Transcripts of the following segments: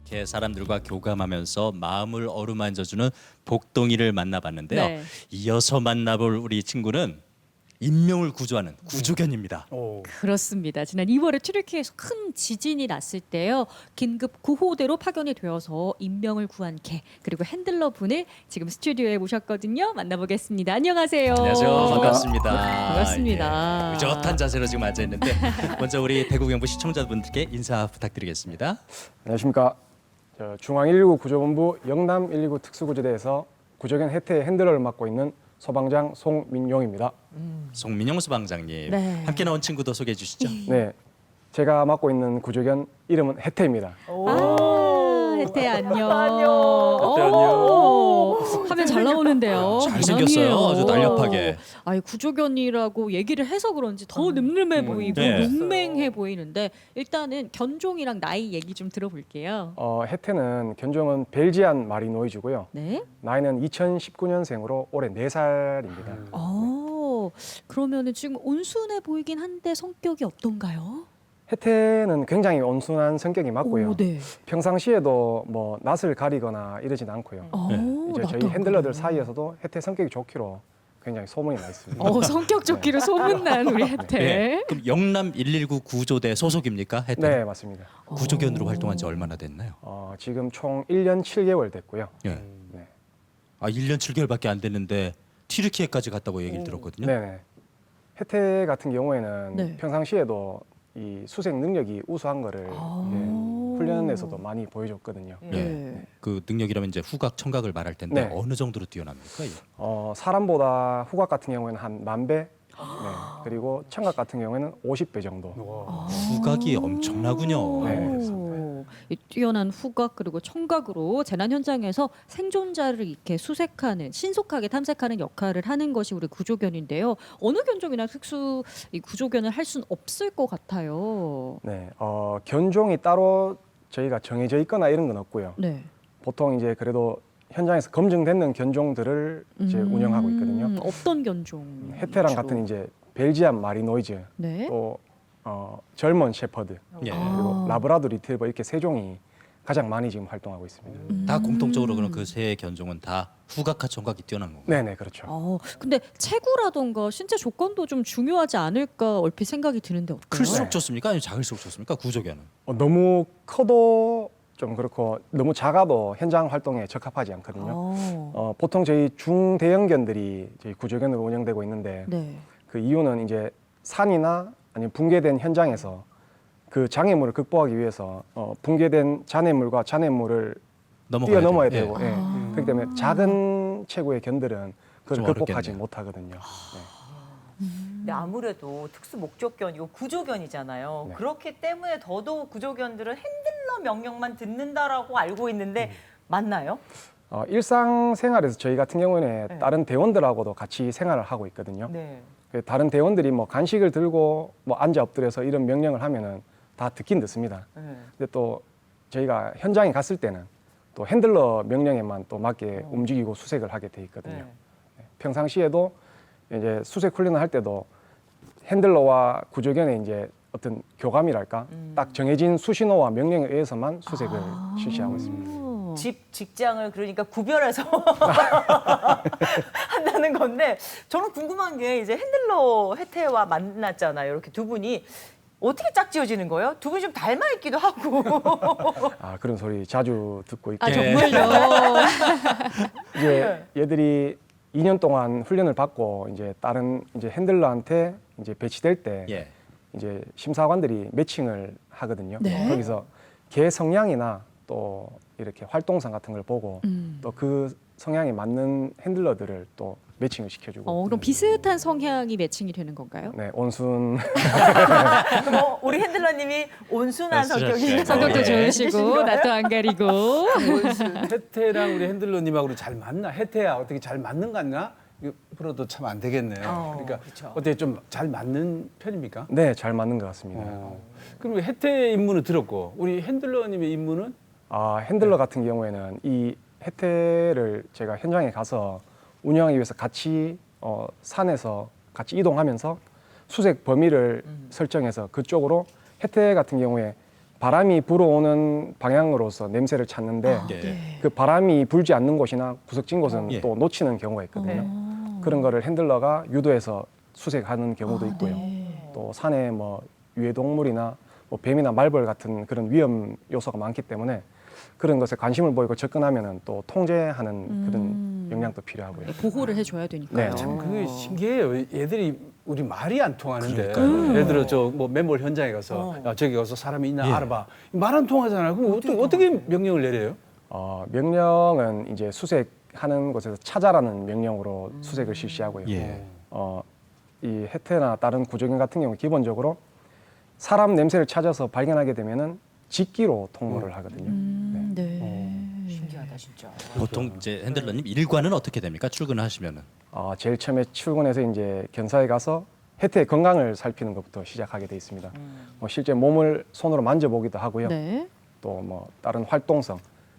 이렇게 사람들과 교감하면서 마음을 어루만져주는 복동이를 만나봤는데요. 네. 이어서 만나볼 우리 친구는 인명을 구조하는 구조견입니다. 그렇습니다. 지난 2월에 튀르키예에서 큰 지진이 났을 때요. 긴급 구호대로 파견이 되어서 인명을 구한 개 그리고 핸들러 분을 지금 스튜디오에 모셨거든요. 만나보겠습니다. 안녕하세요. 안녕하세요. 반갑습니다. 반갑습니다. 예, 의젓한 자세로 지금 앉아 있는데 먼저 우리 대구경보 시청자분들께 인사 부탁드리겠습니다. 안녕하십니까. 중앙 119 구조본부 영남 119 특수구조대에서 구조견 혜태 핸들러를 맡고 있는 소방장 송민용입니다. 송민용 소방장님. 네. 함께 나온 친구도 소개해 주시죠. 네, 제가 맡고 있는 구조견 이름은 혜태입니다. 혜태 안녕. 혜태 안녕. 오, 화면 잘 나오는데요. 잘생겼어요. 부담이에요. 아주 날렵하게. 아니 구조견이라고 얘기를 해서 그런지 더 늠름해 보이고 네. 용맹해 보이는데 일단은 견종이랑 나이 얘기 좀 들어볼게요. 혜태는 견종은 벨지안 마리노이즈고요. 네. 나이는 2019년생으로 올해 4살입니다. 그러면은 지금 온순해 보이긴 한데 성격이 어떤가요? 혜태는 굉장히 온순한 성격이 맞고요. 오, 네. 평상시에도 뭐 낯을 가리거나 이러진 않고요. 이제 저희 낯도 안 핸들러들 가려요. 사이에서도 혜태 성격이 좋기로 굉장히 소문이 나 있습니다. 성격 좋기로 소문난 우리 혜태. 네. 그럼 영남 119 구조대 소속입니까? 혜태? 네, 맞습니다. 구조견으로 활동한 지 얼마나 됐나요? 지금 총 1년 7개월 됐고요. 예. 네. 아, 1년 7개월밖에 안 됐는데 튀르키예까지 갔다고 얘기를 들었거든요. 네네. 혜태 같은 경우에는 네. 평상시에도 이 수색 능력이 우수한 거를 훈련에서도 많이 보여줬거든요. 예. 그 능력이라면 이제 후각, 청각을 말할 텐데 네. 어느 정도로 뛰어납니까? 예. 사람보다 후각 같은 경우에는 한 10,000배, 네. 그리고 청각 같은 경우에는 50배 정도. 후각이 엄청나군요. 네, 그렇습니다. 이 뛰어난 후각 그리고 청각으로 재난 현장에서 생존자를 이렇게 수색하는 신속하게 탐색하는 역할을 하는 것이 우리 구조견인데요. 어느 견종이나 특수 이 구조견을 할 수는 없을 것 같아요. 네, 견종이 따로 저희가 정해져 있거나 이런 건 없고요. 네. 보통 이제 그래도 현장에서 검증되는 견종들을 이제 운영하고 있거든요. 어떤 견종? 혜태랑 같은 이제 벨지안 마리노이즈, 네. 또 젊은 셰퍼드, 예. 그리고 라브라도 리트리버 이렇게 세 종이 가장 많이 지금 활동하고 있습니다. 다 공통적으로 그런 그 세 견종은 다 후각과 청각이 뛰어난 건가요? 네네, 그렇죠. 근데 체구라던가 신체 조건도 좀 중요하지 않을까 얼핏 생각이 드는데 어때요? 클수록 좋습니까? 아니면 작을수록 좋습니까? 구조견은. 너무 커도 좀 그렇고 너무 작아도 현장 활동에 적합하지 않거든요. 보통 저희 중대형견들이 저희 구조견으로 운영되고 있는데 네. 그 이유는 이제 산이나 아니면 붕괴된 현장에서 그 장애물을 극복하기 위해서 붕괴된 잔해물과 잔해물을 뛰어넘어야 돼요. 되고, 예. 그렇기 때문에 작은 체구의 견들은 그걸 좀 극복하지 어렵겠네요. 못하거든요. 네. 근데 아무래도 특수 목적견이고 구조견이잖아요. 네. 그렇기 때문에 더더욱 구조견들은 핸들러 명령만 듣는다라고 알고 있는데 맞나요? 일상생활에서 저희 같은 경우는 네. 다른 대원들하고도 같이 생활을 하고 있거든요. 네. 그 다른 대원들이 뭐 간식을 들고 뭐 앉아 엎드려서 이런 명령을 하면은 다 듣긴 듣습니다. 네. 근데 또 저희가 현장에 갔을 때는 또 핸들러 명령에만 또 맞게 움직이고 수색을 하게 돼 있거든요. 네. 평상시에도 이제 수색 훈련을 할 때도 핸들러와 구조견의 이제 어떤 교감이랄까 딱 정해진 수신호와 명령에 의해서만 수색을 실시하고 있습니다. 집, 직장을 그러니까 구별해서 한다는 건데 저는 궁금한 게 이제 핸들러 혜태와 만났잖아요. 이렇게 두 분이 어떻게 짝지어지는 거예요? 두 분이 좀 닮아 있기도 하고. 그런 소리 자주 듣고 있고 정말요. 이제 얘들이 2년 동안 훈련을 받고 이제 다른 이제 핸들러한테 이제 배치될 때 예. 이제 심사관들이 매칭을 하거든요. 네. 거기서 개 성향이나 또 이렇게 활동상 같은 걸 보고 또 그 성향에 맞는 핸들러들을 또 매칭을 시켜주고. 그럼 비슷한 성향이 매칭이 되는 건가요? 네, 온순. 뭐 우리 핸들러님이 온순한 성격이 성격도 예. 좋으시고 낯도 안 가리고. 혜태랑 우리 핸들러님하고 잘 맞나? 혜태야 어떻게 잘 맞는 것 같나? 이거 풀어도 참 안 되겠네요. 그러니까 그쵸. 어떻게 좀 잘 맞는 편입니까? 네, 잘 맞는 것 같습니다. 그럼 혜태의 임무는 들었고 우리 핸들러님의 임무는 핸들러 같은 경우에는 이 혜태를 제가 현장에 가서 운영하기 위해서 같이 산에서 같이 이동하면서 수색 범위를 설정해서 그쪽으로 혜태 같은 경우에 바람이 불어오는 방향으로서 냄새를 찾는데 예. 그 바람이 불지 않는 곳이나 구석진 곳은 예. 또 놓치는 경우가 있거든요. 어. 그런 거를 핸들러가 유도해서 수색하는 경우도 아, 있고요. 네. 또 산에 뭐 유해동물이나 뭐 뱀이나 말벌 같은 그런 위험 요소가 많기 때문에 그런 것에 관심을 보이고 접근하면은 또 통제하는 그런 역량도 필요하고요. 네, 보호를 해줘야 되니까요. 네, 참 그게 신기해요. 얘들이 우리 말이 안 통하는데 그러니까요. 예를 들어 저 뭐 맨몰 현장에 가서 야, 저기 가서 사람이 있나 예. 알아봐. 말 안 통하잖아요. 그럼 어떻게 명령을 내려요? 명령은 이제 수색하는 곳에서 찾아라는 명령으로 수색을 실시하고요. 예. 이 해태나 다른 구조견 같은 경우 기본적으로 사람 냄새를 찾아서 발견하게 되면은 직기로 통보를 하거든요. 네. 신기하다 진짜. 보통 이제 핸들러님 일과는 어떻게 됩니까? 출근하시면은. 제일 처음에 출근해서 이제 견사에 가서 해태의 건강을 살피는 것부터 시작하게 돼 있습니다. 뭐 실제 몸을 손으로 만져보기도 하고요. 네. 또 뭐 다른 활동성,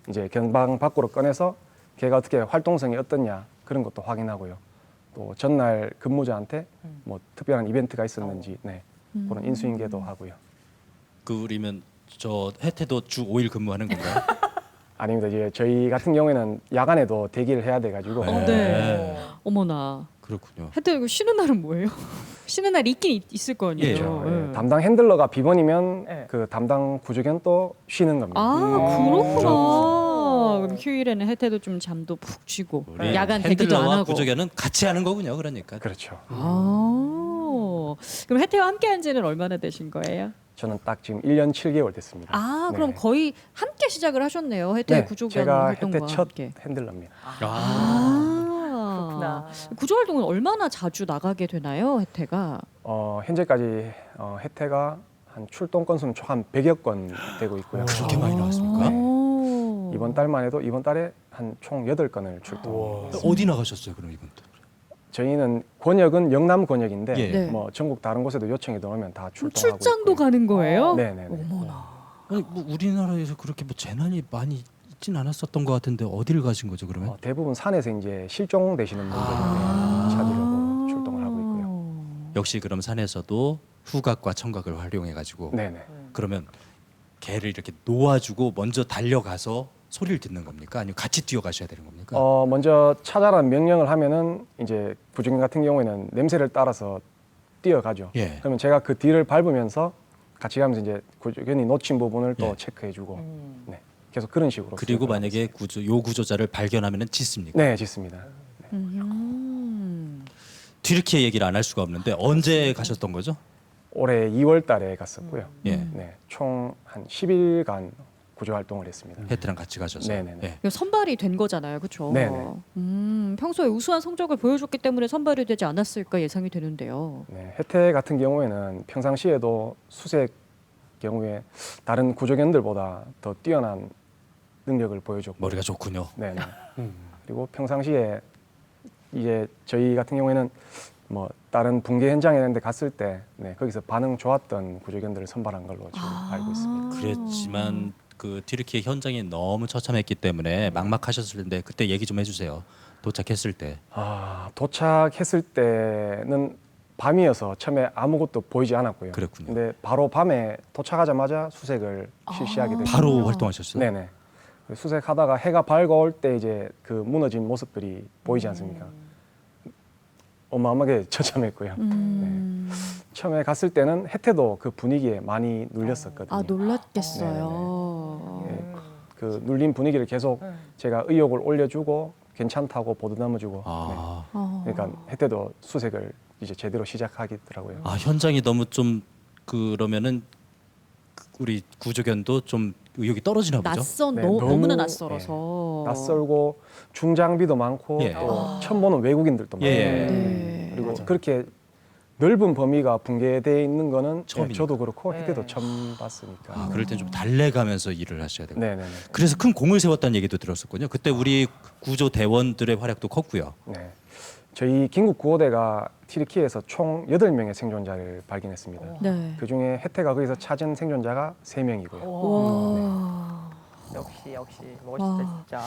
이제 견방 밖으로 꺼내서 걔가 어떻게 활동성이 어떻냐 그런 것도 확인하고요. 또 전날 근무자한테 뭐 특별한 이벤트가 있었는지 그런 인수인계도 하고요. 그러면 저 해태도 주 5일 근무하는 건가요? 아닙니다. 이제 저희 같은 경우에는 야간에도 대기를 해야 돼가지고 네. 어머나. 그렇군요. 해태 이거 쉬는 날은 뭐예요? 쉬는 날 있긴 있을 거 아니에요. 예. 그렇죠. 담당 핸들러가 비번이면 네. 그 담당 구조견 또 쉬는 겁니다. 아 그렇구나. 그럼 휴일에는 해태도 좀 잠도 푹 쉬고 우리 야간 대기도 안 핸들러와 하고. 구조견은 같이 하는 거군요. 그러니까. 그렇죠. 아 그럼 해태와 함께한 지는 얼마나 되신 거예요? 저는 딱 지금 1년 7개월 됐습니다. 아 그럼 네. 거의 함께 시작을 하셨네요. 해태 네, 구조견 제가 활동과 해태 첫 함께. 핸들러입니다. 아, 구조 활동은 얼마나 자주 나가게 되나요, 해태가? 현재까지 해태가 한 출동 건수는 총 한 100여 건 되고 있고요. 그렇게 많이 나왔습니까? 오. 이번 달만 해도 이번 달에 한 총 8건을 출동했습니다. 어디 나가셨어요, 그럼 이분들? 저희는 권역은 영남 권역인데 예. 네. 뭐 전국 다른 곳에도 요청이 들어오면 다 그럼 출동하고 출장도 있고요. 가는 거예요? 네네네. 아니 뭐 우리나라에서 그렇게 뭐 재난이 많이 있진 않았었던 것 같은데 어디를 가신 거죠, 그러면? 대부분 산에서 이제 실종되시는 분들이 찾으려고 출동을 하고 있고요. 역시 그럼 산에서도 후각과 청각을 활용해 가지고 네네. 그러면 개를 이렇게 놓아주고 먼저 달려가서 소리를 듣는 겁니까? 아니면 같이 뛰어가셔야 되는 겁니까? 먼저 찾아라는 명령을 하면은 이제 구조견 같은 경우에는 냄새를 따라서 뛰어가죠. 예. 그러면 제가 그 뒤를 밟으면서 같이 가면서 이제 구조견이 놓친 부분을 또 예. 체크해주고 네. 계속 그런 식으로. 그리고 수행을 만약에 하고 요 구조자를 발견하면은 짖습니까? 있습니다. 네, 짓습니다. 뒤렇게 얘기를 안 할 수가 없는데 언제 가셨던 거죠? 올해 2월 달에 갔었고요. 예. 네, 총 한 10일간 구조 활동을 했습니다. 해태랑 같이 가셔서. 네네네. 예. 이거 선발이 된 거잖아요, 그렇죠? 네네. 평소에 우수한 성적을 보여줬기 때문에 선발이 되지 않았을까 예상이 되는데요. 네, 해태 같은 경우에는 평상시에도 수색 경우에 다른 구조견들보다 더 뛰어난 능력을 보여줬고, 머리가 좋군요. 네네. 그리고 평상시에 이제 저희 같은 경우에는 뭐 다른 붕괴 현장에 있는데 갔을 때 거기서 반응 좋았던 구조견들을 선발한 걸로 지금 알고 있습니다. 그랬지만 그 튀르키예 현장이 너무 처참했기 때문에 막막하셨을 텐데 그때 얘기 좀 해주세요. 도착했을 때. 도착했을 때는 밤이어서 처음에 아무것도 보이지 않았고요. 그랬군요. 근데 바로 밤에 도착하자마자 수색을 실시하게 됐습니다. 바로 활동하셨어요? 네네. 수색하다가 해가 밝아올 때 이제 그 무너진 모습들이 보이지 않습니까? 어마어마하게 처참했고요. 네. 처음에 갔을 때는 해태도 그 분위기에 많이 눌렸었거든요. 아 놀랐겠어요. 네. 그 눌린 분위기를 계속 제가 의욕을 올려주고 괜찮다고 보드 넘어주고. 아, 그러니까 해태도 수색을 이제 제대로 시작하겠더라고요. 현장이 너무 좀 그러면은 우리 구조견도 좀 의욕이 떨어지나 보죠. 네, 너무나 낯설어서. 낯설고 중장비도 많고 예. 또 처음 보는 외국인들도 많고. 예. 네. 그리고 그렇게 넓은 범위가 붕괴되어 있는 거는 처음이니까. 저도 그렇고 해태도 처음 봤으니까. 그럴 땐 좀 달래가면서 일을 하셔야 되고. 네네네. 그래서 큰 공을 세웠다는 얘기도 들었었군요. 그때 우리 구조 대원들의 활약도 컸고요. 네. 저희 긴급 구호대가 튀르키예에서 총 8명의 생존자를 발견했습니다. 네. 그 중에 해태가 거기서 찾은 생존자가 3명이고요. 와. 역시 멋있다 와. 진짜.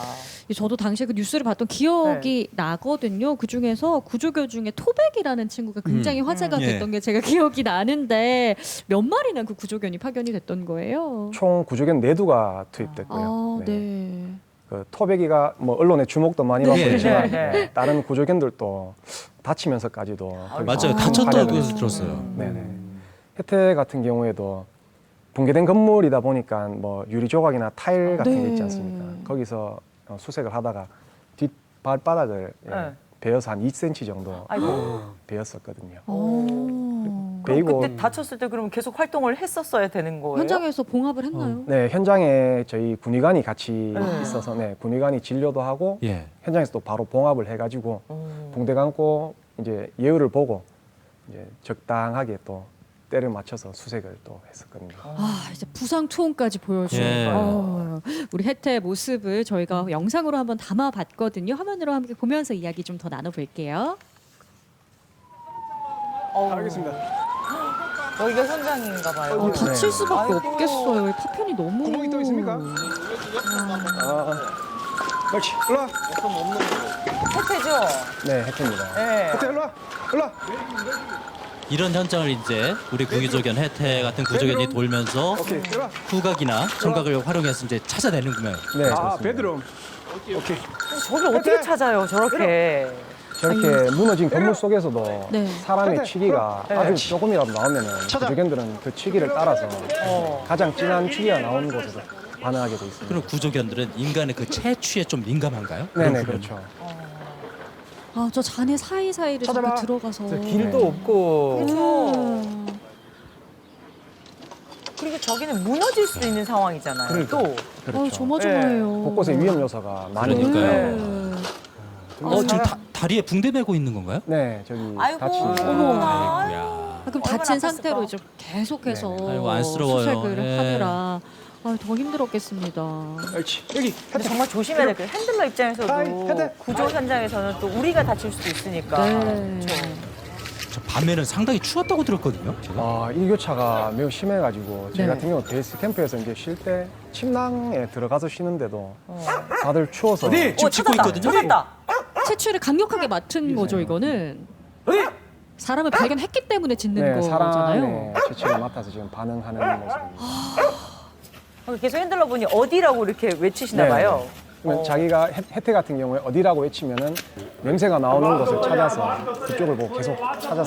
저도 당시에 그 뉴스를 봤던 기억이 나거든요. 그 중에서 구조교 중에 토백이라는 친구가 굉장히 화제가 예. 됐던 게 제가 기억이 나는데 몇 마리나 그 구조견이 파견이 됐던 거예요? 총 구조견 4두가 투입됐고요. 아, 네. 그 토백이가 뭐 언론의 주목도 많이 네. 받고 있지만 네. 네, 다른 구조견들도 다치면서까지도 거의 맞아요. 아. 다쳤다고 활약을 들었어요. 네네. 혜태 같은 경우에도 붕괴된 건물이다 보니까 뭐 유리 조각이나 타일 같은 네. 게 있지 않습니까? 거기서 수색을 하다가 뒷 발바닥을 네. 베어서 한 2cm 정도 아이고. 베었었거든요. 오. 그럼 베이고 그때 다쳤을 때 그러면 계속 활동을 했었어야 되는 거예요? 현장에서 봉합을 했나요? 네, 현장에 저희 군의관이 같이 네. 있어서 군의관이 진료도 하고 예. 현장에서 또 바로 봉합을 해가지고 붕대 감고 이제 예우를 보고 이제 적당하게 또 때를 맞춰서 수색을 또 했었거든요. 이제 부상 투혼까지 보여주는 예. 우리 혜태의 모습을 저희가 영상으로 한번 담아봤거든요. 화면으로 함께 보면서 이야기 좀 더 나눠볼게요. 알겠습니다. 여기가 현장인가 봐요. 다칠 네. 수밖에 아이고. 없겠어요. 이 파편이 너무 구멍이 또 있습니까? 그렇지. 일로 와. 혜태죠? 네, 혜태입니다. 네. 혜태 일로 와. 일로 와. 이런 현장을 이제 우리 구조견 혜태 같은 구조견이 돌면서 오케이. 일로 와. 후각이나 청각을 활용해서 이제 찾아내는군요. 네, 그렇습니다. 베드룸. 오케이. 저를 어떻게 찾아요, 저렇게? 저렇게 무너진 건물 속에서도 네. 사람의 취기가 네. 아주 조금이라도 나오면은 구조견들은 그 취기를 따라서 가장 진한 취기가 나오는 곳에서 반응하게 돼 있습니다. 그럼 구조견들은 인간의 그 체취에 좀 민감한가요? 네네, 그런 그렇죠. 저 잔해 사이사이를 찾아봐. 자꾸 들어가서 저 길도 네. 없고. 음. 그리고 저기는 무너질 수 있는 상황이잖아요. 또. 그렇죠. 조마조마해요. 곳곳에 위험 요소가 많이 그러니까요. 있고요. 지금 다리에 붕대 매고 있는 건가요? 네, 저기 아이고, 다친. 어머나. 아이고야. 그럼 얼마나 다친 아팠을까? 상태로 이제 계속해서 네네. 아이고, 안쓰러워요. 수색을 예. 하느라 더 힘들었겠습니다. 옳지. 여기. 근데 정말 조심해야 될 거예요. 핸들러 입장에서도 혜태. 구조 현장에서는 또 우리가 다칠 수도 있으니까. 네. 저 밤에는 상당히 추웠다고 들었거든요. 제가. 일교차가 매우 심해가지고 저희 네. 같은 경우 베이스 캠프에서 이제 쉴 때 침낭에 들어가서 쉬는데도 다들 추워서 어디? 지금 짓고 찾았다. 있거든요. 찾았다. 채취를 강력하게 맡은 거죠, 이거는. 사람을 발견했기 때문에 짓는 네, 거잖아요. 사람의 채취를 맡아서 지금 반응하는 모습입니다. 계속 핸들러 분이 어디라고 이렇게 외치시나 네, 봐요. 네. 그러면 자기가 혜태 같은 경우에 어디라고 외치면은 냄새가 나오는 곳을 찾아서 그쪽을 보고 계속 찾아서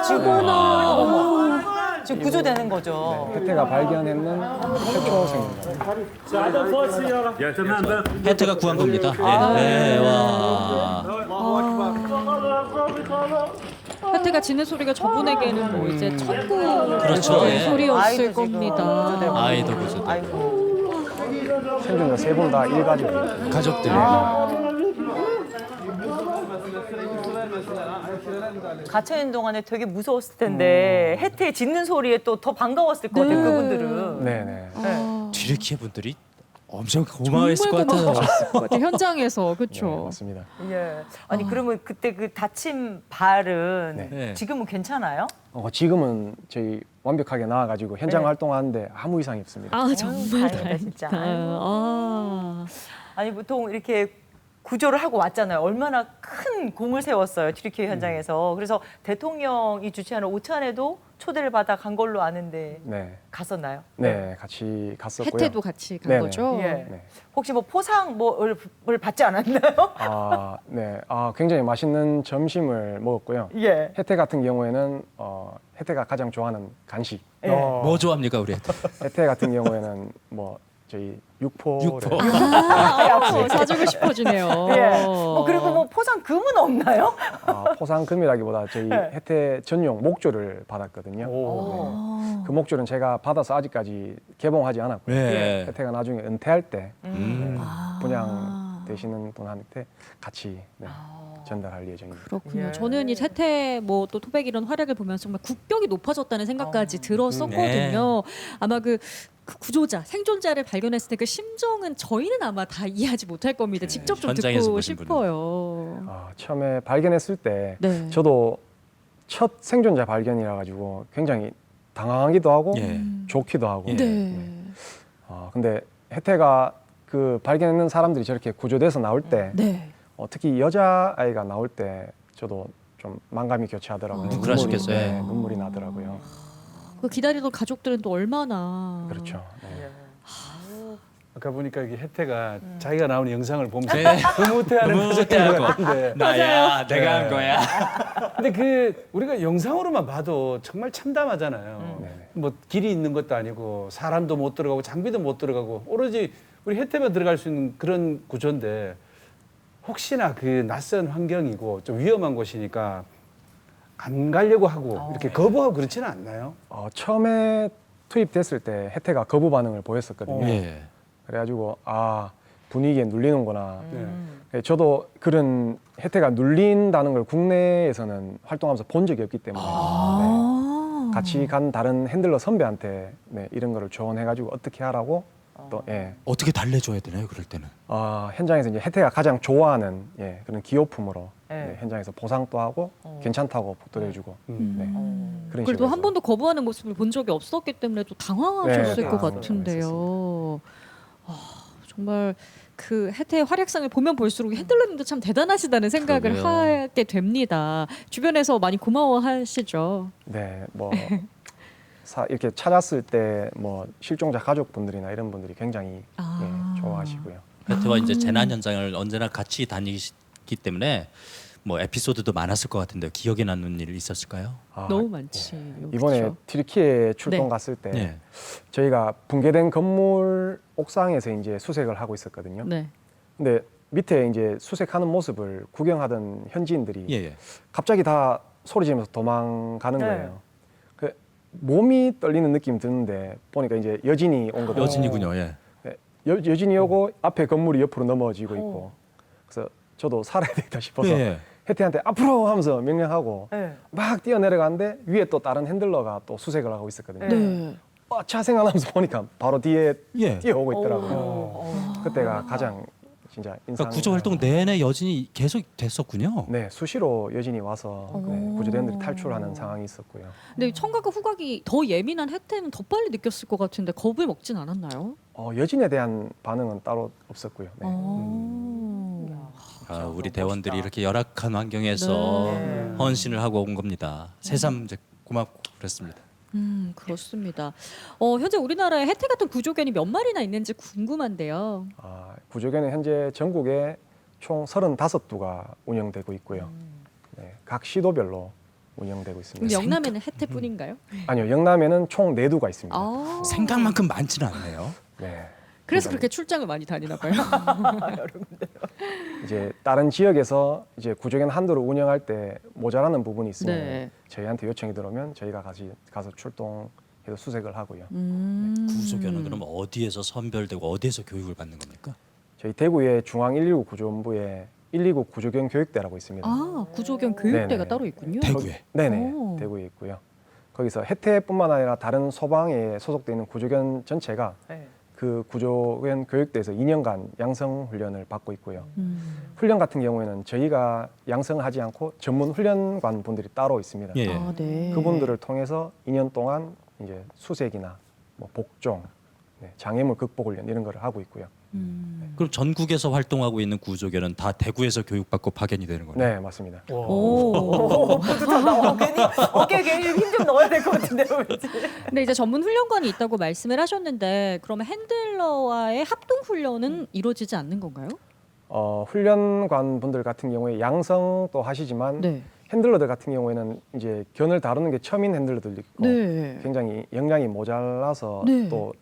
찾거든요. 지금 구조되는 거죠. 혜태가 발견했는 최초 생입니다. 혜태가 구한 겁니다. 네, 와. 혜태가 짖는 소리가 저분에게는 뭐 이제 천국 그렇죠. 예. 소리였을 아이도 지금 겁니다. 구조되고. 아이도 구조되고. 아이고. 생존자 3분 다 일가족입니다. 가족들이. 갇혀 있는 동안에 되게 무서웠을 텐데 혜태의 짖는 소리에 또 더 반가웠을 것 같아요. 네. 그분들은. 네네. 뒤르키의 분들이 엄청 고마워했을 것 정말 같아요. 고마웠을 것 같아요. 현장에서 네, 그렇죠. 맞습니다. 예. 아니 그러면 그때 그 다친 발은 네. 지금은 괜찮아요? 지금은 저희 완벽하게 나와가지고 현장 네. 활동하는데 아무 이상이 없습니다. 정말 다행이다, 진짜. 다행이다. 아니 보통 이렇게 구조를 하고 왔잖아요. 얼마나 큰 공을 세웠어요. 튀르키예 현장에서. 그래서 대통령이 주최하는 오찬에도 초대를 받아 간 걸로 아는데 네, 갔었나요? 네, 같이 갔었고요. 혜태도 같이 간 네네. 거죠. 예. 네. 혹시 뭐 포상 뭐를 받지 않았나요? 네, 굉장히 맛있는 점심을 먹었고요. 예. 혜태 같은 경우에는 혜태가 가장 좋아하는 간식. 예. 뭐 좋아합니까 우리 혜태? 혜태 같은 경우에는 뭐 저희 육포를 육포. 사주고 싶어지네요. 예. 그리고 뭐 포상 금은 없나요? 포상금이라기보다 저희 네. 혜태 전용 목줄을 받았거든요. 그 목줄은 제가 받아서 아직까지 개봉하지 않았고요. 네. 혜태가 나중에 은퇴할 때 음. 분양 되시는 분한테 같이 전달할 예정입니다. 그렇군요. 예. 저는 이 세태 뭐 또 토백 이런 활약을 보면서 정말 국격이 높아졌다는 생각까지 들었었거든요. 아마 그 구조자, 생존자를 발견했을 때 그 심정은 저희는 아마 다 이해하지 못할 겁니다. 직접 좀 현장에서 듣고 보신 분은. 싶어요. 처음에 발견했을 때 네. 저도 첫 생존자 발견이라 가지고 굉장히 당황하기도 하고 예. 좋기도 하고 예. 네. 근데 혜태가 그 발견했는 사람들이 저렇게 구조돼서 나올 때 네. 특히 여자 아이가 나올 때 저도 좀 만감이 교차하더라고요. 뭉클하셨겠어요. 눈물이, 눈물이 나더라고요. 그 기다리던 가족들은 또 얼마나 그렇죠. 네. 아까 보니까 이게 혜태가 자기가 나오는 영상을 보면서 네. 흐뭇해하는 표정인 것 흐뭇해하고. 같은데. 나야, 내가 한 네. 거야. 근데 그 우리가 영상으로만 봐도 정말 참담하잖아요. 네네. 뭐 길이 있는 것도 아니고 사람도 못 들어가고 장비도 못 들어가고 오로지 우리 혜태만 들어갈 수 있는 그런 구조인데 혹시나 그 낯선 환경이고 좀 위험한 곳이니까 안 가려고 하고 이렇게 거부하고 그렇지는 않나요? 처음에 투입됐을 때 혜태가 거부 반응을 보였었거든요. 예. 그래가지고 분위기에 눌리는구나. 네. 저도 그런 혜태가 눌린다는 걸 국내에서는 활동하면서 본 적이 없기 때문에 네. 같이 간 다른 핸들러 선배한테 이런 거를 조언해가지고 어떻게 하라고 또 어떻게 달래줘야 되나요, 그럴 때는? 현장에서 이제 혜태가 가장 좋아하는 그런 기호품으로 네. 현장에서 보상도 하고 괜찮다고 복도해주고 그런 그래도 식으로 한 해서. 번도 거부하는 모습을 본 적이 없었기 때문에 또 당황하셨을 네, 것 당황을 같은데요. 정말 그 혜태의 활약상을 보면 볼수록 핸들러님도 참 대단하시다는 생각을 그러게요. 하게 됩니다. 주변에서 많이 고마워하시죠. 네, 뭐 이렇게 찾았을 때 뭐 실종자 가족분들이나 이런 분들이 굉장히 좋아하시고요. 혜태와 이제 재난 현장을 언제나 같이 다니기 때문에 뭐 에피소드도 많았을 것 같은데 기억에 남는 일 있었을까요? 너무 많지. 이번에 그렇죠? 튀르키예 출동 네. 갔을 때 네. 저희가 붕괴된 건물 옥상에서 이제 수색을 하고 있었거든요. 네. 근데 밑에 이제 수색하는 모습을 구경하던 현지인들이 예. 갑자기 다 소리 지르면서 도망가는 네. 거예요. 그 몸이 떨리는 느낌이 드는데 보니까 이제 여진이 온 거죠. 여진이군요. 예. 여진이 오고 앞에 건물이 옆으로 넘어지고 있고 그래서 저도 살아야 되겠다 싶어서 예. 혜태한테 앞으로 하면서 명령하고 네. 막 뛰어내려가는데 위에 또 다른 핸들러가 또 수색을 하고 있었거든요. 네. 차 생각나면서 보니까 바로 뒤에 예. 뛰어오고 있더라고요. 오. 그때가 가장 진짜 인상. 그러니까 구조 활동 내내 여진이 계속 됐었군요. 네, 수시로 여진이 와서 구조대원들이 탈출하는 상황이 있었고요. 근데 청각과 후각이 더 예민한 혜태는 더 빨리 느꼈을 것 같은데 겁을 먹진 않았나요? 여진에 대한 반응은 따로 없었고요. 네. 우리 대원들이 이렇게 열악한 환경에서 네. 헌신을 하고 온 겁니다. 새삼 이제 고맙고 그랬습니다. 그렇습니다. 현재 우리나라에 혜태 같은 구조견이 몇 마리나 있는지 궁금한데요. 구조견은 현재 전국에 총 35두가 운영되고 있고요. 네, 각 시도별로 운영되고 그럼 있습니다. 영남에는 혜태뿐인가요? 아니요, 영남에는 총 4두가 있습니다. 생각만큼 많지는 않네요. 네. 그래서 그렇게 출장을 많이 다니나 봐요. 이제 다른 지역에서 이제 구조견 한도를 운영할 때 모자라는 부분이 있으면 네. 저희한테 요청이 들어오면 저희가 가서 출동해서 수색을 하고요. 구조견은 그럼 어디에서 선별되고 어디에서 교육을 받는 겁니까? 저희 대구의 중앙 119 구조본부에 129 구조견 교육대라고 있습니다. 구조견 교육대가 네네. 따로 있군요. 대구에. 네네, 오. 대구에 있고요. 거기서 혜태뿐만 아니라 다른 소방에 소속돼 있는 구조견 전체가 네. 그 구조견 교육대에서 2년간 양성 훈련을 받고 있고요. 훈련 같은 경우에는 저희가 양성하지 않고 전문 훈련관 분들이 따로 있습니다. 예. 네. 그분들을 통해서 2년 동안 이제 수색이나 뭐 복종, 장애물 극복 훈련 이런 거를 하고 있고요. 그럼 전국에서 활동하고 있는 구조견은 다 대구에서 교육받고 파견이 되는 거예요? 네, 맞습니다. 오. 뿌듯하다. 괜히 어깨에 괜히 힘 좀 넣어야 될 것 같은데요, 왠지. 근데 이제 전문 훈련관이 있다고 말씀을 하셨는데 그러면 핸들러와의 합동 훈련은 이루어지지 않는 건가요? 훈련관 분들 같은 경우에 양성도 하시지만 네. 핸들러들 같은 경우에는 이제 견을 다루는 게 처음인 핸들러들도 있고 네. 굉장히 역량이 모자라서 네. 또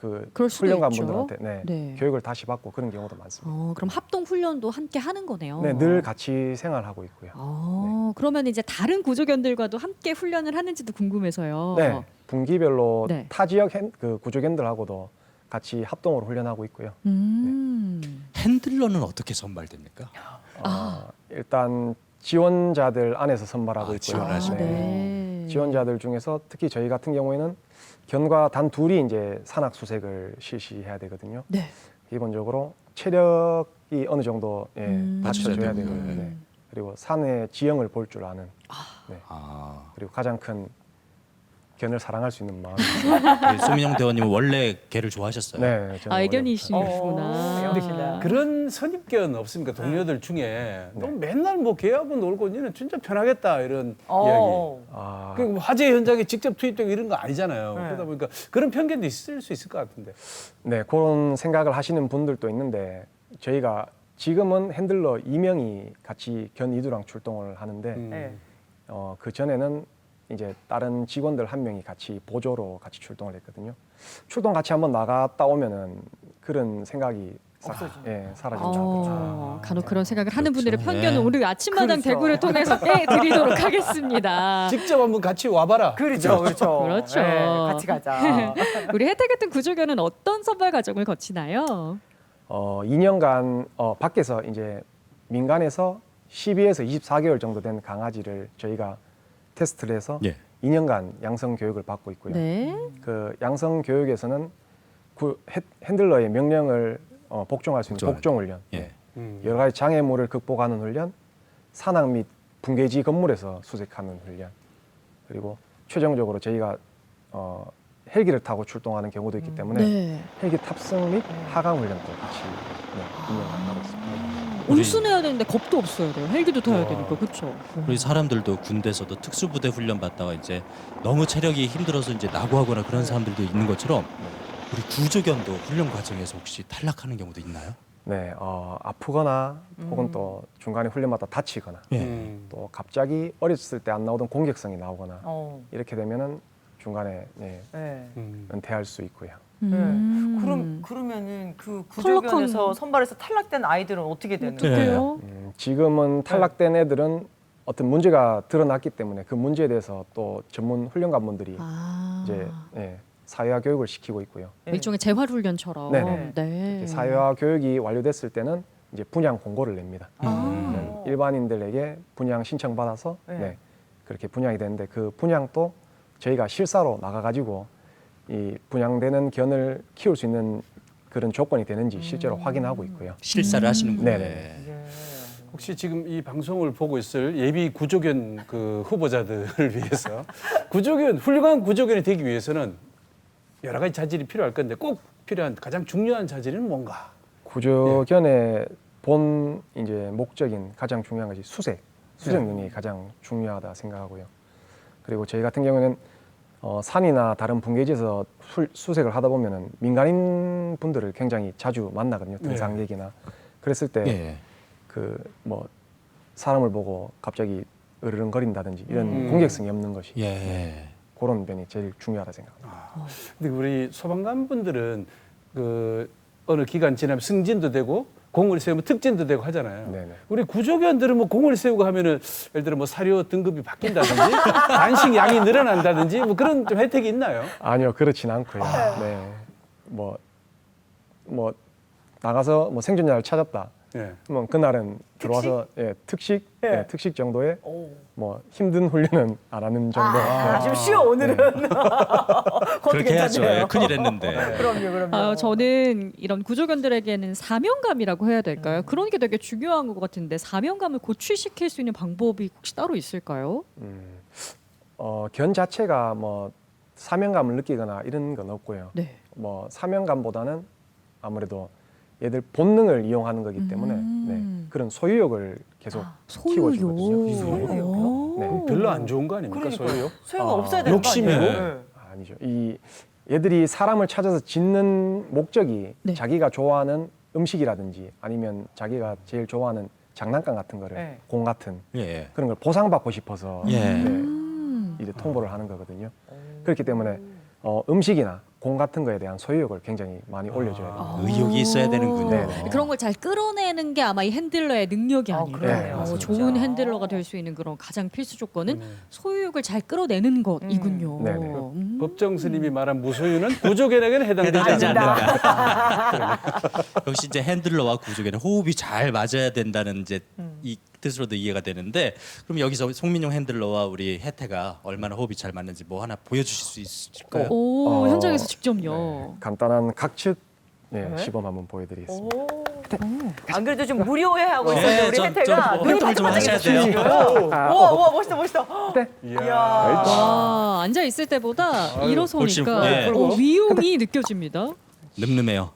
그 그럴 수도 훈련관 있죠. 분들한테 네. 교육을 다시 받고 그런 경우도 많습니다. 그럼 합동 훈련도 함께 하는 거네요. 네, 늘 같이 생활하고 있고요. 그러면 이제 다른 구조견들과도 함께 훈련을 하는지도 궁금해서요. 네, 분기별로 네. 타 지역 그 구조견들하고도 같이 합동으로 훈련하고 있고요. 핸들러는 어떻게 선발됩니까? 일단 지원자들 안에서 선발하고 있고요. 지원하시고. 네. 지원자들 중에서 특히 저희 같은 경우에는 견과 단 둘이 이제 산악 수색을 실시해야 되거든요. 네. 기본적으로 체력이 어느 정도 받쳐줘야 받쳐줘야 되고, 되고. 그리고 산의 지형을 볼 줄 아는, 아, 그리고 가장 큰 견을 사랑할 수 있는 마음. 우리 송민영 대원님은 원래 개를 좋아하셨어요. 네, 저는 애견이시구나. 역시나. 그런 선입견 없습니까? 동료들 중에 너 맨날 뭐 개하고 놀고 니는 진짜 편하겠다 이런 이야기. 아, 그 화재 현장에 직접 투입되고 이런 거 아니잖아요. 네. 그러다 보니까 그런 편견도 있을 수 있을 것 같은데. 네, 그런 생각을 하시는 분들도 있는데 저희가 지금은 핸들러 2명이 같이 견 이두랑 출동을 하는데 네. 그 전에는 이제 다른 직원들 1명이 같이 보조로 같이 출동을 했거든요. 출동 같이 한번 나갔다 오면은 그런 생각이 사라진다. 간혹 그런 생각을 하는 그렇죠. 분들의 편견은 네. 우리 아침마당 그렇죠. 대구를 통해서 깨드리도록 하겠습니다. 직접 한번 같이 와봐라. 그렇죠, 그렇죠. 그렇죠. 네, 같이 가자. 우리 혜택 같은 구조견은 어떤 선발 과정을 거치나요? 2년간 밖에서 이제 민간에서 12에서 24개월 정도 된 강아지를 저희가 테스트를 해서 예. 2년간 양성 교육을 받고 있고요. 네. 그 양성 교육에서는 핸들러의 명령을 복종할 수 있는 복종하는. 복종 훈련, 예. 여러 가지 장애물을 극복하는 훈련, 산악 및 붕괴지 건물에서 수색하는 훈련, 그리고 최종적으로 저희가 헬기를 타고 출동하는 경우도 있기 때문에 네. 헬기 탑승 및 하강 훈련도 같이 2년간 하고 있습니다. 온순해야 되는데 겁도 없어야 돼요. 헬기도 타야 되니까 그렇죠. 우리 사람들도 군대에서도 특수부대 훈련 받다가 이제 너무 체력이 힘들어서 이제 낙오하거나 그런 사람들도 있는 것처럼 우리 구조견도 훈련 과정에서 혹시 탈락하는 경우도 있나요? 네, 아프거나 혹은 또 중간에 훈련마다 다치거나 예. 또 갑자기 어렸을 때 안 나오던 공격성이 나오거나 이렇게 되면은 중간에 네. 은퇴할 수 있고요. 그러면은 그 구조견에서 탈락한- 선발해서 탈락된 아이들은 어떻게 되는 네. 거예요? 어떡해요? 지금은 탈락된 애들은 어떤 문제가 드러났기 때문에 그 문제에 대해서 또 전문 훈련관분들이 이제 사회화 교육을 시키고 있고요. 일종의 재활 훈련처럼. 네네. 네. 사회화 교육이 완료됐을 때는 이제 분양 공고를 냅니다. 아. 일반인들에게 분양 신청 받아서 네. 그렇게 분양이 되는데 그 분양도 저희가 실사로 나가가지고 이 분양되는 견을 키울 수 있는 그런 조건이 되는지 실제로 확인하고 있고요. 실사를 하시는군요. 네네. 예. 혹시 지금 이 방송을 보고 있을 예비 구조견 그 후보자들을 위해서 훌륭한 구조견이 되기 위해서는 여러 가지 자질이 필요할 건데 꼭 필요한 가장 중요한 자질은 뭔가? 구조견의 본 이제 목적인 가장 중요한 것이 수색 능력이 가장 중요하다 생각하고요. 그리고 저희 같은 경우에는 산이나 다른 붕괴지에서 수색을 하다 보면은 민간인 분들을 굉장히 자주 만나거든요. 등산객이나 그랬을 때 그 뭐 사람을 보고 갑자기 으르렁거린다든지 이런 공격성이 없는 것이 예. 그런 면이 제일 중요하다 생각합니다. 근데 우리 소방관 분들은 그 어느 기간 지나면 승진도 되고 공을 세우면 특진도 되고 하잖아요. 네네. 우리 구조견들은 뭐 공을 세우고 하면은 예를 들어 뭐 사료 등급이 바뀐다든지 단식 양이 늘어난다든지 뭐 그런 좀 혜택이 있나요? 아니요, 그렇진 않고요. 네, 뭐 나가서 뭐 생존자를 찾았다. 예. 뭐 그날은 들어와서 특식 특식 정도의 뭐 힘든 훈련은 안 하는 정도. 좀 쉬워 오늘은. 그것도 그렇게 해야죠. 괜찮네요. 예, 큰일 했는데. 그럼요. 저는 이런 구조견들에게는 사명감이라고 해야 될까요? 그런 게 되게 중요한 것 같은데 사명감을 고취시킬 수 있는 방법이 혹시 따로 있을까요? 견 자체가 뭐 사명감을 느끼거나 이런 건 없고요. 네. 뭐 사명감보다는 아무래도 얘들 본능을 이용하는 거기 때문에 그런 소유욕을 계속 키워주거든요. 소유욕. 네. 별로 안 좋은 거 아닙니까 그러니까요. 소유욕? 소유가 없어야 되는 욕심이고. 거 아니에요? 아니죠. 이 얘들이 사람을 찾아서 짖는 목적이 네. 자기가 좋아하는 음식이라든지 아니면 자기가 제일 좋아하는 장난감 같은 거를 네. 공 같은 예. 그런 걸 보상받고 싶어서 예. 이제 통보를 하는 거거든요. 그렇기 때문에 음식이나 공 같은 거에 대한 소유욕을 굉장히 많이 올려줘야 돼요. 의욕이 있어야 되는군요. 네네. 그런 걸 잘 끌어내는 게 아마 이 핸들러의 능력이 아닐까. 그러네요, 맞습니다. 좋은 핸들러가 될 수 있는 그런 가장 필수 조건은 소유욕을 잘 끌어내는 것이군요. 네네. 법정 스님이 말한 무소유는 구조견에게는 해당되지 해당되지 않는다. 않는다. 역시 이제 핸들러와 구조견의 호흡이 잘 맞아야 된다는 이제 이 뜻으로도 이해가 되는데 그럼 여기서 송민용 핸들러와 우리 혜태가 얼마나 호흡이 잘 맞는지 뭐 하나 보여주실 수 있을까요? 오, 현장에서 직접요. 간단한 각측 네, 네? 시범 한번 보여드리겠습니다. 오. 안 그래도 좀 무료해하고 있었는데 네, 우리 좀 혜태가 눈이 활동 좀 하셔야 돼요. 반짝반짝해졌어요. 우와 멋있다 멋있다. 혜태, 이야. 와, 앉아 있을 때보다 훨씬 일어서니까 네. 위용이 느껴집니다. 늠름해요.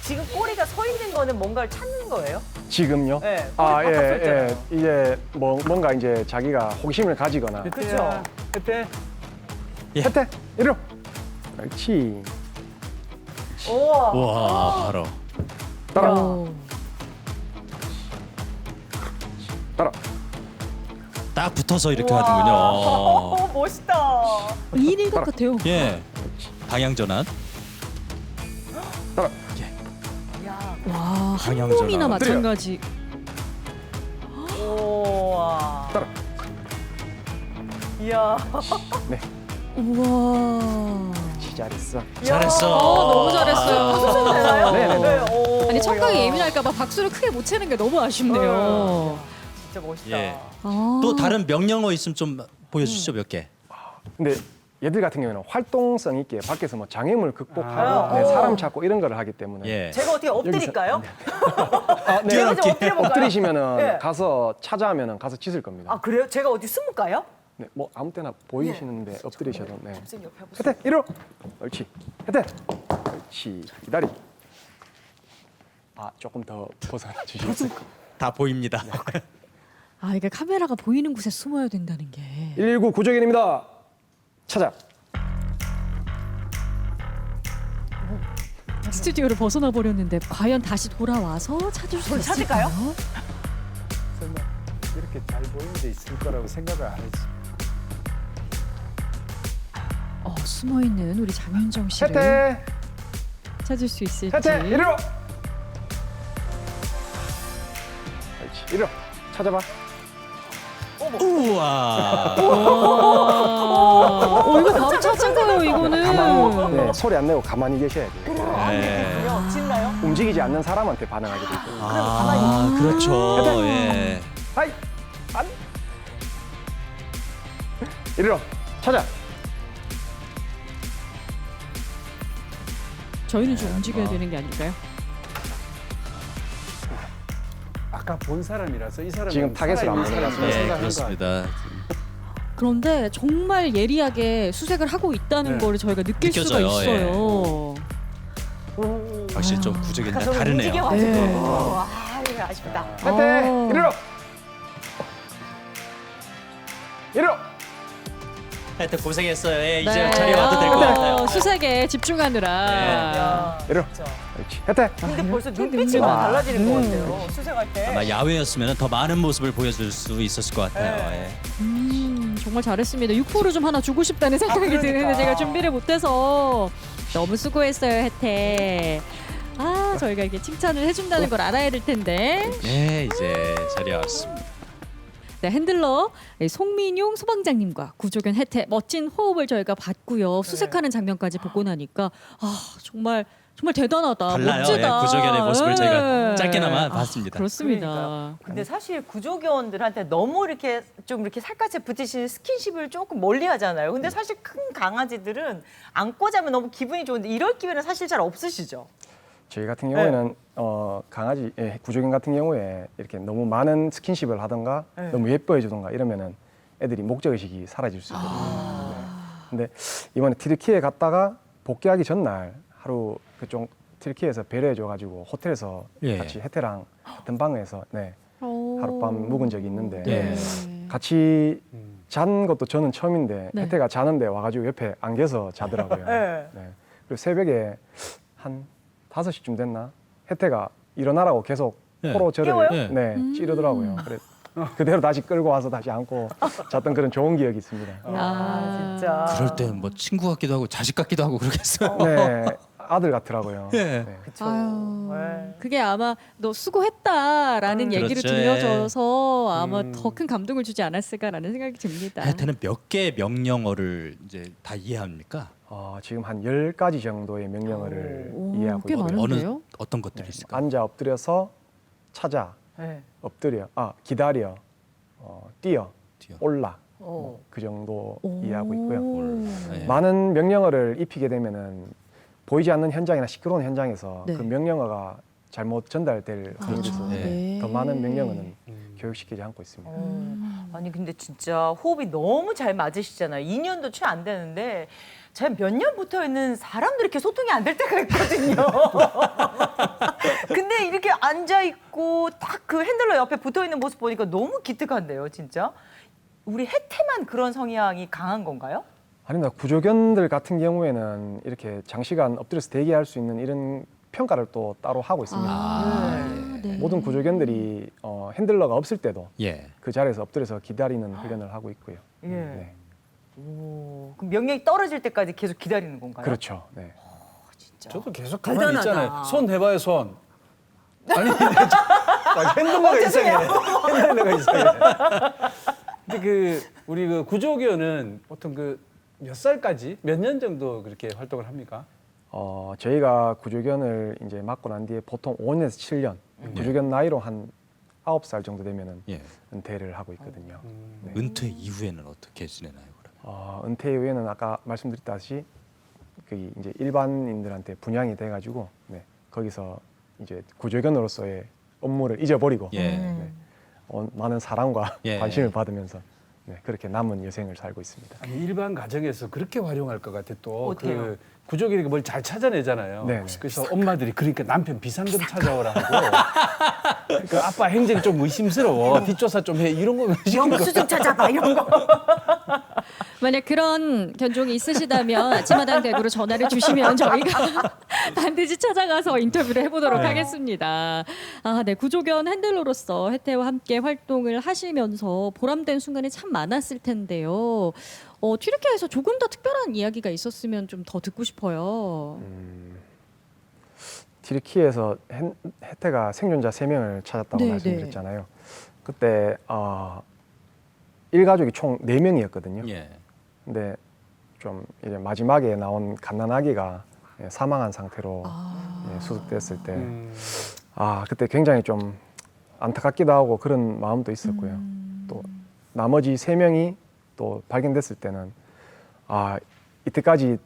지금 꼬리가 서 있는 거는 뭔가를 찾는 거예요? 지금요? 네, 아, 꼬리 바깥 서 있잖아요. 이제 뭔가 이제 자기가 호기심을 가지거나 그렇죠. 혜태. 예. 혜태, 이리로. 그렇지. 우와. 와 바로 따라, 오. 따라. 딱 붙어서 이렇게 우와. 하는군요. 멋있다. 일일각 같아요. 예. 방향 전환. 따라. 야. 와, 한 방향 몸이나 전환. 마찬가지. 우와. 따라. 이야. 우와. 잘했어. 잘했어. 너무 잘했어요. 되나요? 네네네. 오, 아니 청각이 야. 예민할까봐 박수를 크게 못 치는 게 너무 아쉽네요. 진짜 멋있다. 예. 아. 또 다른 명령어 있으면 좀 보여주시죠 몇 개. 근데 얘들 같은 경우에는 활동성 있게 밖에서 뭐 장애물 극복하고 아. 네, 오. 사람 찾고 이런 거를 하기 때문에 예. 제가 어떻게 엎드릴까요? 아, 네. 제가 좀 엎드려볼까요? 엎드리시면은 예. 가서 찾아하면은 가서 짖을 겁니다. 아 그래요? 제가 어디 숨을까요? 네, 뭐 아무 때나 보이시는데 엎드리셔도 네. 선생님 옆에 보세요. 혜태 이리로. 옳지. 혜태. 옳지. 기다리. 아 조금 더 벗어나 주시겠어요? 다 보입니다. 아 이게 카메라가 보이는 곳에 숨어야 된다는 게. 119 구조견입니다. 찾아. 스튜디오를 벗어나 버렸는데 과연 다시 돌아와서 찾을 수 저를 있을까요? 찾을까요? 설마 이렇게 잘 보이는 데 있을 거라고 생각을 안 했지. 숨어 있는 우리 장현정 씨를 혜태. 찾을 수 있을지. 혜태 이리로. 옳지. 이리로. 찾아봐. 우와. 이거 바로 찾아가요 이거는. 가만히 네, 소리 안 내고 가만히 계셔야 돼요. 네. 그래요? 짖나요? 움직이지 않는 사람한테 반응하게 돼 있거든요. 아 그렇죠. 예. 하이. 안. 이리로. 찾아. 저희는 좀 움직여야 되는 게 아닐까요? 아까 본 사람이라서 이 사람은 지금 타겟을 안 살아있는 보는 사람이라서 네 생각한 거 그렇습니다. 그런데 정말 예리하게 수색을 하고 있다는 네. 거를 저희가 느낄 수가 느껴져요, 예. 있어요. 확실히 좀 구조견이 아까 저는 다르네요. 움직여가지고. 네. 와 이거 아쉽다. 혜태 이리로. 이리로. 하여튼 고생했어요. 예, 이제 네. 자리 와도 될 것 같아요. 수색에 집중하느라. 야, 이리로. 진짜. 옳지. 혜태. 근데 벌써 눈빛이 막 와. 달라지는 것 같아요. 수색할 때. 아마 야외였으면 더 많은 모습을 보여줄 수 있었을 것 같아요. 네. 예. 정말 잘했습니다. 6%를 좀 하나 주고 싶다는 생각이 그러니까. 드는데 제가 준비를 못해서 너무 수고했어요, 혜태. 아, 저희가 이렇게 칭찬을 해준다는 걸 알아야 될 텐데. 네, 이제 자리에 왔습니다. 네, 핸들러 송민용 소방장님과 구조견 혜태 멋진 호흡을 저희가 봤고요. 수색하는 장면까지 보고 나니까 정말 대단하다, 달라요. 멋지다. 예, 구조견의 모습을 저희가 예. 짧게나마 봤습니다. 그렇습니다. 그러니까요. 근데 사실 구조견들한테 너무 이렇게 좀 이렇게 살갗에 붙이시는 스킨십을 조금 멀리 하잖아요. 근데 사실 큰 강아지들은 안고 자면 너무 기분이 좋은데 이럴 기회는 사실 잘 없으시죠? 저희 같은 경우에는 강아지 구조견 같은 경우에 이렇게 너무 많은 스킨십을 하던가 네. 너무 예뻐해 주던가 이러면은 애들이 목적의식이 사라질 수 있거든요. 네. 근데 이번에 튀르키예 갔다가 복귀하기 전날 하루 그쪽 튀르키예에서 배려해 줘가지고 호텔에서 예. 같이 혜태랑 같은 방에서 네, 오. 하룻밤 묵은 적이 있는데 예. 같이 잔 것도 저는 처음인데 네. 혜태가 자는데 와가지고 옆에 안겨서 자더라고요. 네. 네. 그리고 새벽에 한 5시쯤 됐나? 혜태가 일어나라고 계속 네. 코로 저를 깨워요? 네, 찌르더라고요. 그래 그대로 다시 끌고 와서 다시 안고 잤던 그런 좋은 기억이 있습니다. 아, 진짜. 그럴 때 뭐 친구 같기도 하고 자식 같기도 하고 그러겠어요. 네, 아들 같더라고요. 예. 네. 그쵸. 아유, 네. 그게 아마 너 수고했다라는 얘기를 그렇죠. 들려줘서 아마 더 큰 감동을 주지 않았을까라는 생각이 듭니다. 하여튼은 몇 개의 명령어를 이제 다 이해합니까? 지금 한 10가지 정도의 명령어를 오, 이해하고 꽤 있고요. 많은데요? 어떤 것들이 있을까요? 앉아 엎드려서 찾아, 네. 엎드려, 기다려, 뛰어, 뛰어. 올라 어. 그 정도 오. 이해하고 있고요. 네. 많은 명령어를 입히게 되면은 보이지 않는 현장이나 시끄러운 현장에서 네. 그 명령어가 잘못 전달될 확률이 있어서 네. 더 많은 명령어는 교육시키지 않고 있습니다. 아니 근데 진짜 호흡이 너무 잘 맞으시잖아요. 2년도 채 안 되는데 제가 몇 년 붙어 있는 사람들이 이렇게 소통이 안 될 때가 있거든요. 근데 이렇게 앉아 있고 딱 그 핸들러 옆에 붙어 있는 모습 보니까 너무 기특한데요, 진짜. 우리 혜태만 그런 성향이 강한 건가요? 아닙니다. 구조견들 같은 경우에는 이렇게 장시간 엎드려서 대기할 수 있는 이런 평가를 또 따로 하고 있습니다. 네. 모든 구조견들이 핸들러가 없을 때도 예. 그 자리에서 엎드려서 기다리는 훈련을 하고 있고요. 예. 네. 오, 그럼 명령이 떨어질 때까지 계속 기다리는 건가요? 그렇죠. 네. 진짜. 저도 계속 가만히 대단하다. 있잖아요. 손 해봐요, 손. 아니, 핸들러가 이상해. 핸들러가 이상해. 근데 우리 그 구조견은 보통 몇 살까지, 몇 년 정도 그렇게 활동을 합니까? 저희가 구조견을 이제 맡고 난 뒤에 보통 5년에서 7년, 구조견 나이로 한 9살 정도 되면은 예. 은퇴를 하고 있거든요. 네. 은퇴 이후에는 어떻게 지내나요, 그러면? 은퇴 이후에는 아까 말씀드렸다시피 그 이제 일반인들한테 분양이 돼가지고 네, 거기서 이제 구조견으로서의 업무를 잊어버리고 예. 네, 많은 사랑과 예. 관심을 받으면서 네, 그렇게 남은 여생을 살고 있습니다. 아니, 일반 가정에서 그렇게 활용할 것 같아. 또 어때요? 구조견이 뭘 잘 찾아내잖아요. 네. 그래서 엄마들이 그러니까 남편 비상금 찾아오라 하고 그러니까 아빠 행정이 좀 의심스러워. 뒷조사 좀 해. 이런 거 영수 좀 찾아봐 이런 거. 만약 그런 견종이 있으시다면 아침마당 대구로 전화를 주시면 저희가 반드시 찾아가서 인터뷰를 해보도록 하겠습니다. 아, 네, 구조견 핸들러로서 혜태와 함께 활동을 하시면서 보람된 순간이 참 많았을 텐데요. 튀르키예에서 조금 더 특별한 이야기가 있었으면 좀 더 듣고 싶어요. 튀르키예에서 혜태가 생존자 3명을 찾았다고 네, 말씀드렸잖아요. 그때 일가족이 총 4명이었거든요. 예. 근데 좀 이제 마지막에 나온 갓난아기가 사망한 상태로 수습됐을 때 그때 굉장히 좀 안타깝기도 하고 그런 마음도 있었고요. 또 나머지 3명이 또 발견됐을 때는 이때까지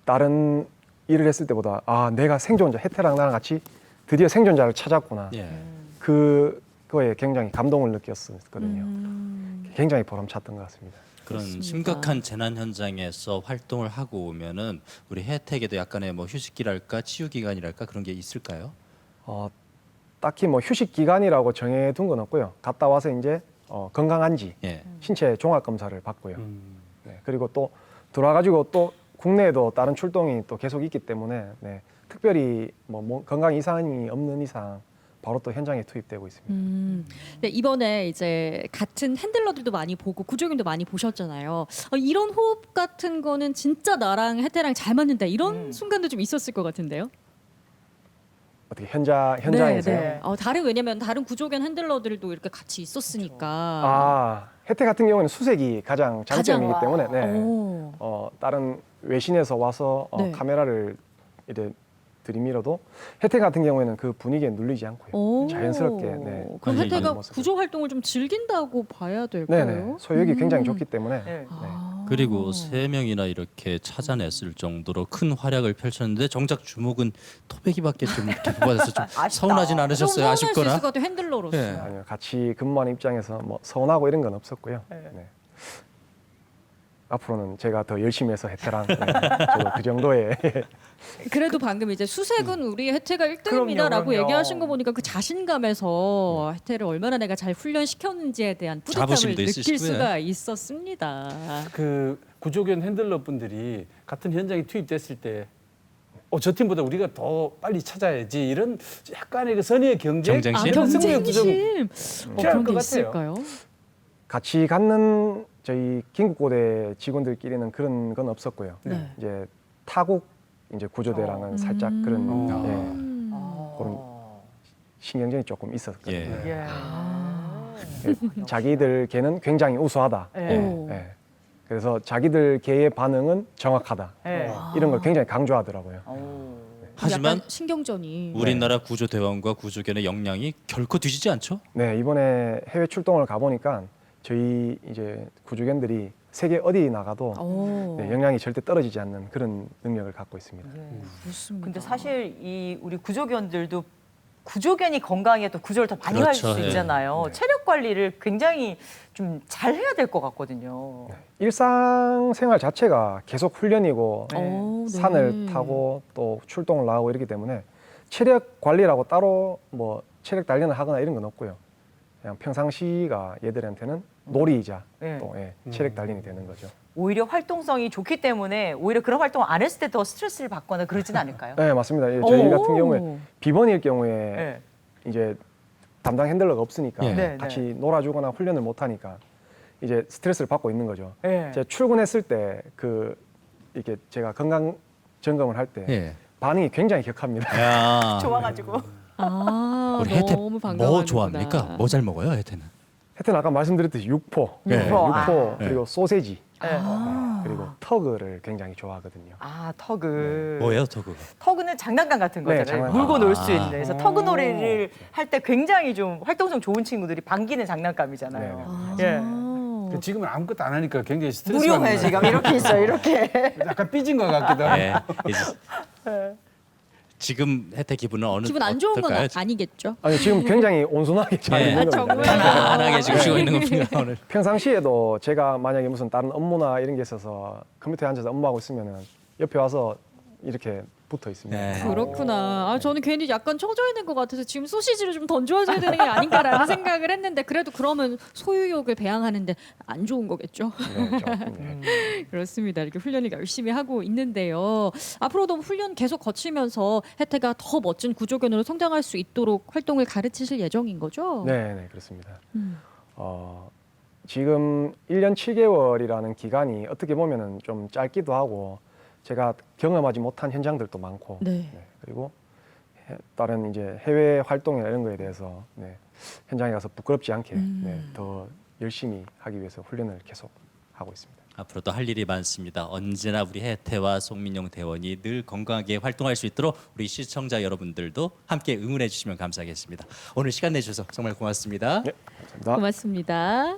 다른 일을 했을 때보다 내가 생존자 혜태랑 나랑 같이 드디어 생존자를 찾았구나. 예. 그거에 굉장히 감동을 느꼈었거든요. 굉장히 보람찼던 것 같습니다. 그런 그렇습니다. 심각한 재난 현장에서 활동을 하고 오면은 우리 혜택에도 약간의 뭐 휴식기랄까 치유 기간이랄까 그런 게 있을까요? 딱히 뭐 휴식 기간이라고 정해둔 건 없고요. 갔다 와서 이제 건강한지 예. 신체 종합 검사를 받고요. 네, 그리고 또 들어와가지고 또 국내에도 다른 출동이 또 계속 있기 때문에 네, 특별히 뭐 건강 이상이 없는 이상 바로 또 현장에 투입되고 있습니다. 네, 이번에 이제 같은 핸들러들도 많이 보고 구조견도 많이 보셨잖아요. 이런 호흡 같은 거는 진짜 나랑 혜태랑 잘 맞는다 이런 순간도 좀 있었을 것 같은데요. 어떻게 현장에서요? 네. 왜냐면 다른 구조견 핸들러들도 이렇게 같이 있었으니까. 혜태 같은 경우는 수색이 가장 장점이기 때문에 네. 오. 다른 외신에서 와서 네. 카메라를 이제 들이밀어도 혜태 같은 경우에는 그 분위기에 눌리지 않고요. 오. 자연스럽게 네. 그럼 아니, 혜태가 모습을. 구조 활동을 좀 즐긴다고 봐야 될까요? 네네. 소육이 굉장히 좋기 때문에 네. 그리고 3명이나 이렇게 찾아냈을 정도로 큰 활약을 펼쳤는데 정작 주목은 토백이밖에 좀 이렇게 받아서 좀 아쉽다. 서운하진 않으셨어요? 서운할 수 있을 아쉽거나? 것 같아요, 핸들러로서. 네. 아니요, 같이 근무하는 입장에서 뭐 서운하고 이런 건 없었고요. 네. 네. 앞으로는 제가 더 열심히 해서 혜태랑 저도 그 정도의 그래도 방금 이제 수색은 우리 혜태가 1등입니다라고 그럼요. 얘기하신 거 보니까 그 자신감에서 혜태를 얼마나 내가 잘 훈련시켰는지에 대한 뿌듯함을 자부심도 느낄 있으시고요. 수가 있었습니다. 그 구조견 핸들러 분들이 같은 현장에 투입됐을 때 저 팀보다 우리가 더 빨리 찾아야지 이런 약간의 그 선의의 경쟁, 경쟁심? 이런 승부욕도 좀 경쟁심. 필요할 그런 것 게 같아요. 있을까요? 같이 갖는 저희 긴급고대 직원들끼리는 그런 건 없었고요. 네. 이제 타국 이제 구조대랑은 살짝 그런 그런 신경전이 조금 있었거든요. 예. 예. 자기들 개는 굉장히 우수하다. 예. 오. 예. 그래서 자기들 개의 반응은 정확하다. 예. 이런 걸 굉장히 강조하더라고요. 하지만 약간 신경전이. 우리나라 구조대원과 구조견의 역량이 결코 뒤지지 않죠? 네, 이번에 해외 출동을 가보니까 저희 이제 구조견들이 세계 어디 나가도 오. 네, 영양이 절대 떨어지지 않는 그런 능력을 갖고 있습니다. 그렇습니다. 근데 사실 이 우리 구조견들도 구조견이 건강해 또 구조를 더 많이 할 그렇죠. 수 예. 있잖아요. 네. 체력 관리를 굉장히 좀 잘 해야 될 것 같거든요. 일상생활 자체가 계속 훈련이고 네. 오, 네. 산을 타고 또 출동을 나가고 이렇기 때문에 체력 관리라고 따로 뭐 체력 단련을 하거나 이런 건 없고요. 그냥 평상시가 얘들한테는 놀이이자 네. 또 체력 단련이 되는 거죠. 오히려 활동성이 좋기 때문에 오히려 그런 활동을 안 했을 때 더 스트레스를 받거나 그러진 않을까요? 네, 맞습니다. 예, 저희 오. 같은 경우에 비번일 경우에 네. 이제 담당 핸들러가 없으니까 예. 네, 같이 네. 놀아주거나 훈련을 못 하니까 이제 스트레스를 받고 있는 거죠. 네. 제가 출근했을 때 그 이렇게 제가 건강 점검을 할 때 예. 반응이 굉장히 격합니다. 야. 좋아가지고. 아, 우리 혜태 너무 반가워. 뭐 좋아합니까? 뭐 잘 먹어요, 혜태는? 하여튼 아까 말씀드렸듯이 육포, 네. 육포. 육포 네. 그리고 소세지 네. 그리고 터그를 굉장히 좋아하거든요. 아 터그. 뭐예요, 터그가? 터그는 장난감 같은 네, 거잖아요. 장난감. 물고 놀 수 아. 있는. 그래서 터그 놀이를 할 때 굉장히 좀 활동성 좋은 친구들이 반기는 장난감이잖아요. 네, 아. 예. 그 지금은 아무것도 안 하니까 굉장히 스트레스 무료해 받는 지금 거예요. 이렇게 있어요. 이렇게. 약간 삐진 것 같기도 하고. 예. 이제 지금 혜태 기분은 어느 기분 안 좋은 건 어떨까요? 아니겠죠? 아니 지금 굉장히 온순하게 잘 네. 있는 아, 겁니다. 정말. 편안하게 지금 쉬고 있는 겁니다, 오늘. 평상시에도 제가 만약에 무슨 다른 업무나 이런 게 있어서 컴퓨터에 앉아서 업무하고 있으면은 옆에 와서 이렇게 붙어 있습니다. 네. 그렇구나. 아, 저는 괜히 약간 처져 있는 것 같아서 지금 소시지를 좀 던져줘야 되는 게 아닌가라는 생각을 했는데 그래도 그러면 소유욕을 배양하는데 안 좋은 거겠죠? 네, 좀, 네. 그렇습니다. 이렇게 훈련을 열심히 하고 있는데요. 앞으로도 훈련 계속 거치면서 혜태가 더 멋진 구조견으로 성장할 수 있도록 활동을 가르치실 예정인 거죠? 네, 네, 그렇습니다. 음. 지금 1년 7개월이라는 기간이 어떻게 보면은 좀 짧기도 하고 제가 경험하지 못한 현장들도 많고 네. 네, 그리고 다른 이제 해외 활동이나 이런 거에 대해서 네, 현장에 가서 부끄럽지 않게 네, 더 열심히 하기 위해서 훈련을 계속 하고 있습니다. 앞으로도 할 일이 많습니다. 언제나 우리 혜태와 송민용 대원이 늘 건강하게 활동할 수 있도록 우리 시청자 여러분들도 함께 응원해 주시면 감사하겠습니다. 오늘 시간 내주셔서 정말 고맙습니다. 네, 감사합니다. 고맙습니다.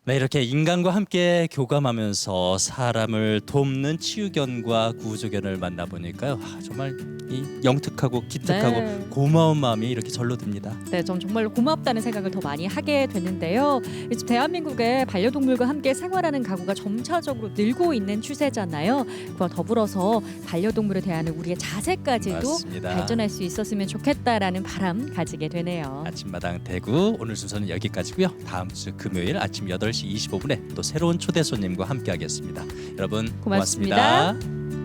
네, 이렇게 인간과 함께 교감하면서 사람을 돕는 치유견과 구조견을 만나보니까요. 정말 이 영특하고 기특하고 네. 고마운 마음이 이렇게 절로 듭니다. 네, 전 정말로 고맙다는 생각을 더 많이 하게 됐는데요. 이제 대한민국의 반려동물과 함께 생활하는 가구가 점차적으로 늘고 있는 추세잖아요. 그와 더불어서 반려동물에 대한 우리의 자세까지도 맞습니다. 발전할 수 있었으면 좋겠다라는 바람 가지게 되네요. 아침마당 대구 오늘 순서는 여기까지고요. 다음 주 금요일 아침 8시 25분에 또 새로운 초대 손님과 함께하겠습니다. 여러분 고맙습니다. 고맙습니다.